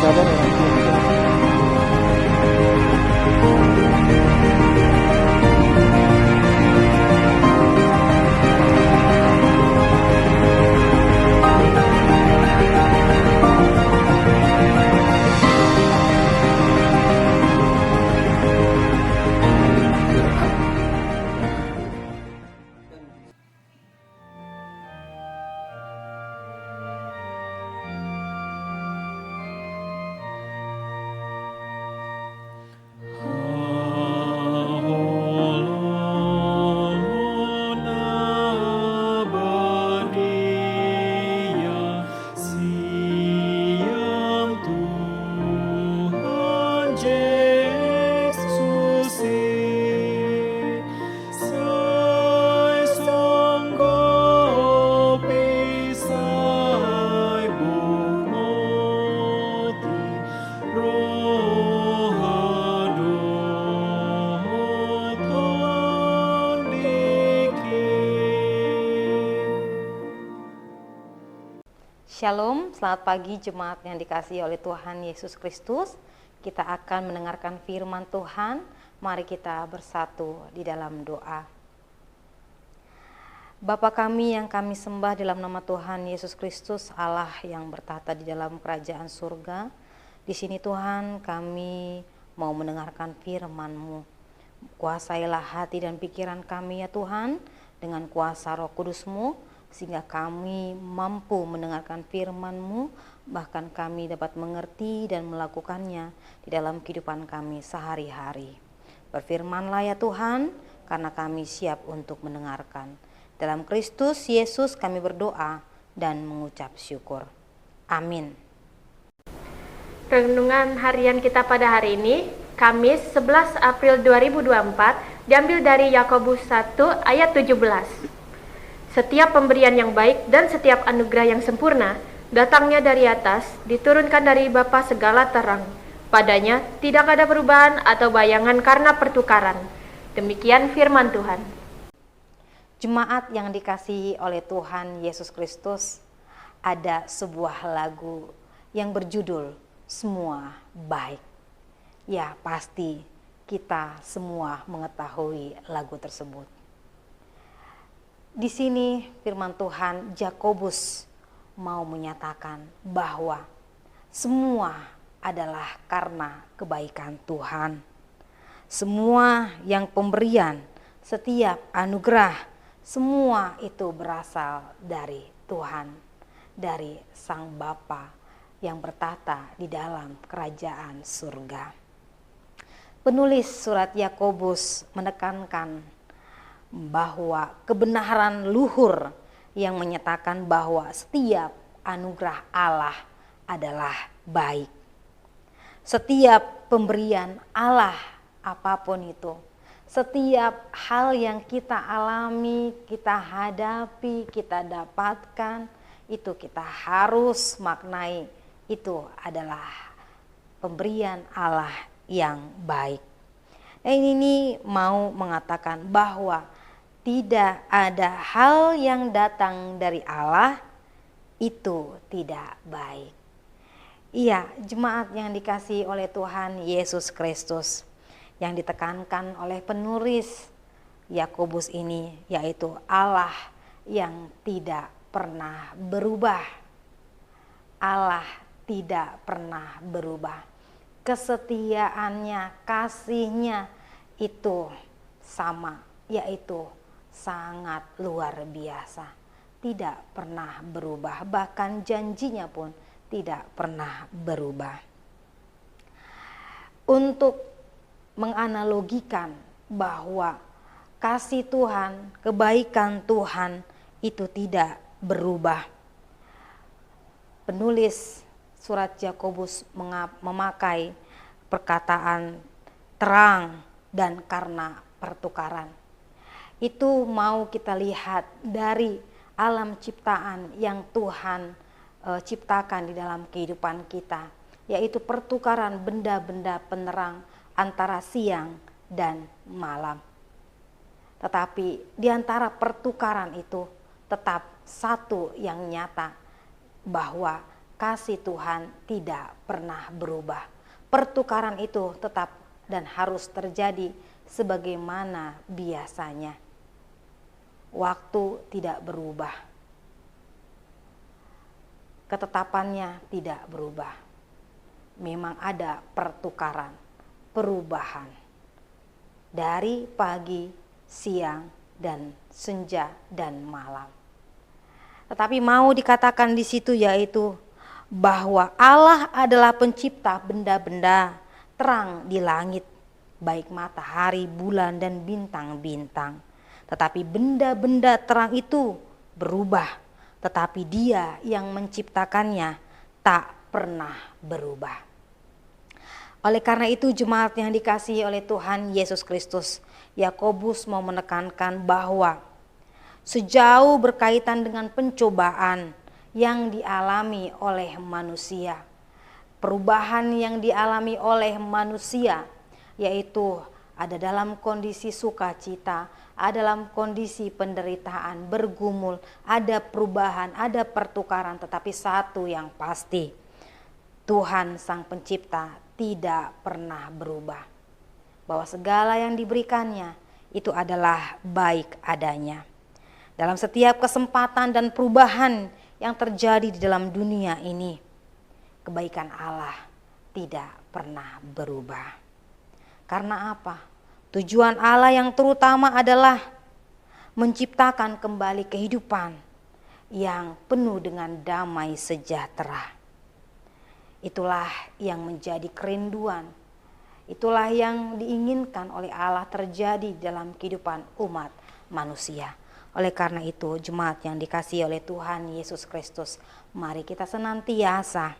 sabar orang tua kita. Shalom, selamat pagi jemaat yang dikasihi oleh Tuhan Yesus Kristus. Kita akan mendengarkan firman Tuhan. Mari kita bersatu di dalam doa. Bapa kami yang kami sembah dalam nama Tuhan Yesus Kristus, Allah yang bertahta di dalam kerajaan surga. Di sini Tuhan, kami mau mendengarkan firman-Mu. Kuasailah hati dan pikiran kami ya Tuhan, dengan kuasa Roh Kudus-Mu, sehingga kami mampu mendengarkan firman-Mu, bahkan kami dapat mengerti dan melakukannya di dalam kehidupan kami sehari-hari. Berfirmanlah ya Tuhan, karena kami siap untuk mendengarkan. Dalam Kristus Yesus kami berdoa dan mengucap syukur. Amin. Renungan harian kita pada hari ini, Kamis 11 April 2024, diambil dari Yakobus 1 ayat 17. Setiap pemberian yang baik dan setiap anugerah yang sempurna datangnya dari atas, diturunkan dari Bapa segala terang. Padanya tidak ada perubahan atau bayangan karena pertukaran. Demikian firman Tuhan. Jemaat yang dikasihi oleh Tuhan Yesus Kristus, ada sebuah lagu yang berjudul Semua Baik. Ya, pasti kita semua mengetahui lagu tersebut. Di sini firman Tuhan Yakobus mau menyatakan bahwa semua adalah karena kebaikan Tuhan. Semua yang pemberian, setiap anugerah, semua itu berasal dari Tuhan, dari Sang Bapa yang bertahta di dalam kerajaan surga. Penulis surat Yakobus menekankan bahwa kebenaran luhur yang menyatakan bahwa setiap anugerah Allah adalah baik. Setiap pemberian Allah apapun itu, setiap hal yang kita alami, kita hadapi, kita dapatkan, itu kita harus maknai itu adalah pemberian Allah yang baik. Dan ini mau mengatakan bahwa tidak ada hal yang datang dari Allah itu tidak baik. Iya, jemaat yang dikasihi oleh Tuhan Yesus Kristus, yang ditekankan oleh penulis Yakobus ini, yaitu Allah yang tidak pernah berubah. Allah tidak pernah berubah. Kesetiaannya, kasihnya itu sama, yaitu sangat luar biasa, tidak pernah berubah, bahkan janjinya pun tidak pernah berubah. Untuk menganalogikan bahwa kasih Tuhan, kebaikan Tuhan itu tidak berubah, penulis surat Yakobus memakai perkataan terang dan karena pertukaran. Itu mau kita lihat dari alam ciptaan yang Tuhan ciptakan di dalam kehidupan kita, yaitu pertukaran benda-benda penerang antara siang dan malam. Tetapi di antara pertukaran itu tetap satu yang nyata, bahwa kasih Tuhan tidak pernah berubah. Pertukaran itu tetap dan harus terjadi sebagaimana biasanya. Waktu tidak berubah. Ketetapannya tidak berubah. Memang ada pertukaran, perubahan. Dari pagi, siang, dan senja, dan malam. Tetapi mau dikatakan di situ yaitu bahwa Allah adalah pencipta benda-benda terang di langit, baik matahari, bulan, dan bintang-bintang. Tetapi benda-benda terang itu berubah, tetapi Dia yang menciptakannya tak pernah berubah. Oleh karena itu, jemaat yang dikasihi oleh Tuhan Yesus Kristus, Yakobus mau menekankan bahwa sejauh berkaitan dengan pencobaan yang dialami oleh manusia, perubahan yang dialami oleh manusia, yaitu ada dalam kondisi sukacita, ada dalam kondisi penderitaan, bergumul, ada perubahan, ada pertukaran, tetapi satu yang pasti, Tuhan Sang Pencipta tidak pernah berubah. Bahwa segala yang diberikannya itu adalah baik adanya. Dalam setiap kesempatan dan perubahan yang terjadi di dalam dunia ini, kebaikan Allah tidak pernah berubah. Karena apa? Tujuan Allah yang terutama adalah menciptakan kembali kehidupan yang penuh dengan damai sejahtera. Itulah yang menjadi kerinduan. Itulah yang diinginkan oleh Allah terjadi dalam kehidupan umat manusia. Oleh karena itu, jemaat yang dikasihi oleh Tuhan Yesus Kristus, mari kita senantiasa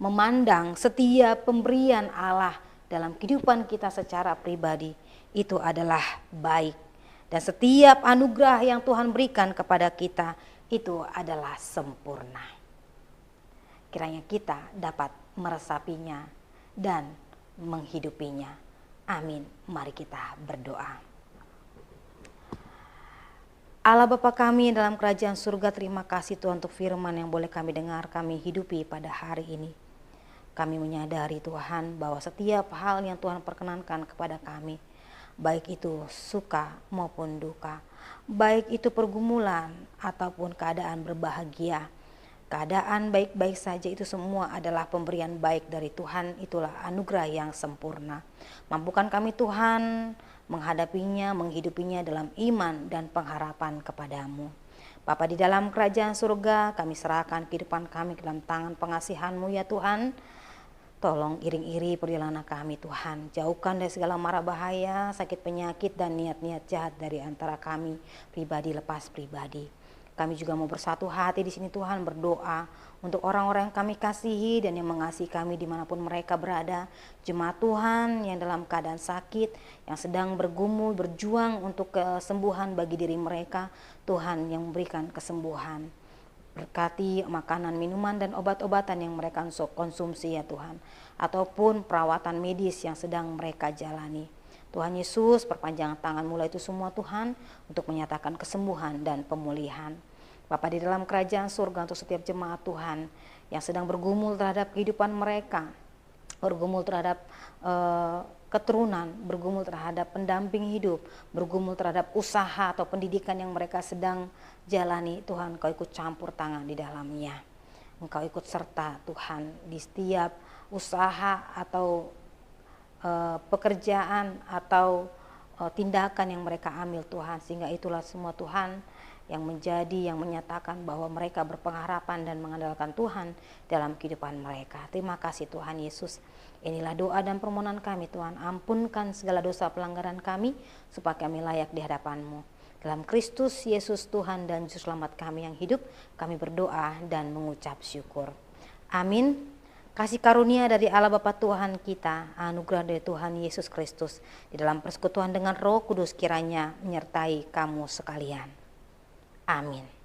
memandang setiap pemberian Allah dalam kehidupan kita secara pribadi itu adalah baik. Dan setiap anugerah yang Tuhan berikan kepada kita itu adalah sempurna. Kiranya kita dapat meresapinya dan menghidupinya. Amin. Mari kita berdoa. Allah Bapa kami dalam kerajaan surga, terima kasih Tuhan untuk firman yang boleh kami dengar, kami hidupi pada hari ini. Kami menyadari Tuhan bahwa setiap hal yang Tuhan perkenankan kepada kami, baik itu suka maupun duka, baik itu pergumulan ataupun keadaan berbahagia, keadaan baik-baik saja, itu semua adalah pemberian baik dari Tuhan. Itulah anugerah yang sempurna. Mampukan kami Tuhan menghadapinya, menghidupinya dalam iman dan pengharapan kepadamu. Bapa di dalam kerajaan surga, kami serahkan kehidupan kami ke dalam tangan pengasihan-Mu ya Tuhan. Tolong iring-iri perjalanan kami Tuhan. Jauhkan dari segala mara bahaya, sakit penyakit, dan niat-niat jahat dari antara kami, pribadi lepas pribadi. Kami juga mau bersatu hati di sini Tuhan, berdoa untuk orang-orang yang kami kasihi dan yang mengasihi kami dimanapun mereka berada. Jemaat Tuhan yang dalam keadaan sakit, yang sedang bergumul, berjuang untuk kesembuhan bagi diri mereka, Tuhan yang memberikan kesembuhan. Berkati makanan, minuman, dan obat-obatan yang mereka konsumsi ya Tuhan, ataupun perawatan medis yang sedang mereka jalani. Tuhan Yesus, perpanjang tangan mulai itu semua Tuhan untuk menyatakan kesembuhan dan pemulihan. Bapa di dalam kerajaan surga, untuk setiap jemaat Tuhan yang sedang bergumul terhadap kehidupan mereka, bergumul terhadap keturunan, bergumul terhadap pendamping hidup, bergumul terhadap usaha atau pendidikan yang mereka sedang jalani, Tuhan Kau ikut campur tangan di dalamnya. Engkau ikut serta Tuhan di setiap usaha atau pekerjaan atau tindakan yang mereka ambil Tuhan, sehingga itulah semua Tuhan yang menjadi, yang menyatakan bahwa mereka berpengharapan dan mengandalkan Tuhan dalam kehidupan mereka. Terima kasih Tuhan Yesus. Inilah doa dan permohonan kami Tuhan, ampunkan segala dosa pelanggaran kami supaya kami layak di hadapan-Mu. Dalam Kristus Yesus Tuhan dan Juru Selamat kami yang hidup, kami berdoa dan mengucap syukur. Amin. Kasih karunia dari Allah Bapa Tuhan kita, anugerah dari Tuhan Yesus Kristus, di dalam persekutuan dengan Roh Kudus kiranya menyertai kamu sekalian. Amin.